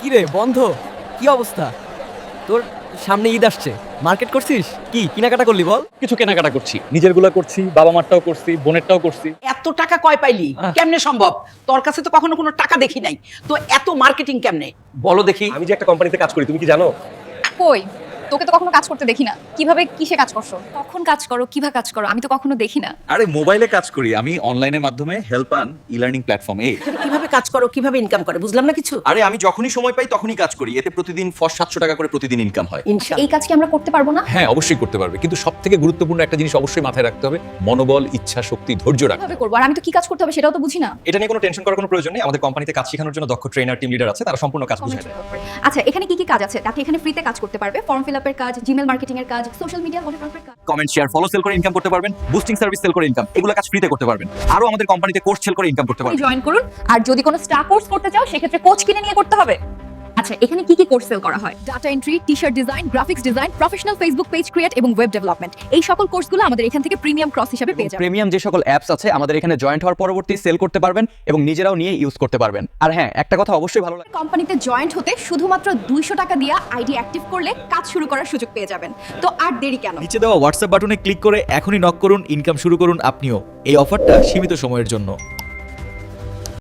কি রে বন্ধ? কি অবস্থা তোর? সামনে ঈদ আসছে, মার্কেট করছিস? কি কেনাকাটা করলি বল? কিছু কেনাকাটা করছি, নিজেরগুলা করছি, বাবা মারটাও করছি, বোনেরটাও করছি। এত টাকা কয় পাইলি? কেমনে সম্ভব? তোর কাছে তো কখনো কোনো টাকা দেখি নাই, তো এত মার্কেটিং কেমনে বলো দেখি। আমি যে একটা কোম্পানিতে কাজ করি, তুমি কি জানো? কই, তোকে তো কখনো কাজ করতে দেখি না। কিভাবে কিসে কাজ করছো? কখন কাজ করো, কিভাবে কাজ করো, আমি তো কখনো দেখি না। আরে মোবাইলে কাজ করি আমি, অনলাইনের মাধ্যমে হেল্প আন ই লার্নিং প্ল্যাটফর্মে। কিভাবে কাজ করো, কিভাবে ইনকাম করে, বুঝলাম না কিছু। আরে আমি যখনই সময় পাই তখনই কাজ করি, এতে প্রতিদিন 700 টাকা করে প্রতিদিন ইনকাম হয়। ইনশাআল্লাহ। এই কাজ কি আমরা করতে পারবো না? হ্যাঁ অবশ্যই করতে পারবে, কিন্তু সব থেকে গুরুত্বপূর্ণ একটা জিনিস অবশ্যই মাথায় রাখতে হবে, মনোবল, ইচ্ছা শক্তি, ধৈর্য রাখতে কিভাবে করবো? আর আমি তো কি কাজ করতে হবে সেটাও তো বুঝি না। এটা নিয়ে কোনো টেনশন করার কোনো প্রয়োজন নেই। আমাদের কোম্পানিতে কাজ শেখানোর জন্য দক্ষ ট্রেনার, টিম লিডার আছে, তারা সম্পূর্ণ কাজ বুঝায় দেয়। আচ্ছা, এখানে কি কি কাজ আছে? আপনি এখানে ফ্রিতে কাজ করতে পারবে, ফর্ম ফিল আপের কাজ, জিমেল মার্কেটিং এর কাজ, সোশ্যাল মিডিয়া ফটোগ্রাফারের কাজ। কমেন্ট, শেয়ার, ফলো সেল করে ইনকাম করতে পারবেন, বুস্টিং সার্ভিস সেল করে ইনকাম, এগুলো কাজ ফ্রিতে করতে পারবেন। আরো আমাদের কোম্পানিতে কোর্স সেল করে ইনকাম করতে পারবেন। জয়েন করুন। আর যদি কোনো স্টার কোর্স করতে চাও সেক্ষেত্রে কোচ কিনে নিয়ে করতে হবে। আচ্ছা, এখানে কি কি কোর্স সেল করা হয়? Data entry, T-shirt design, graphics design, professional Facebook page create এবং ওয়েব ডেভেলপমেন্ট। এই সকল কোর্সগুলো আমাদের এখান থেকে প্রিমিয়াম ক্রস হিসেবে পেয়ে যাবেন। প্রিমিয়াম যে সকল অ্যাপস আছে আমাদের এখানে জয়েন্ট হওয়ার পরবর্তী সেল করতে পারবেন এবং নিজেরাও নিয়ে ইউজ করতে পারবেন। আর হ্যাঁ, একটা কথা অবশ্যই ভালো লাগে, কোম্পানিতে জয়েন্ট হতে শুধুমাত্র 200 টাকা দিয়ে আইডি অ্যাক্টিভ করলে কাজ শুরু করার সুযোগ পেয়ে যাবেন। তো আর দেরি কেন? নিচে দেওয়া হোয়াটসঅ্যাপ বাটনে ক্লিক করে এখনই নক করুন, ইনকাম শুরু করুন আপনিও। এই অফারটা সীমিত সময়ের জন্য।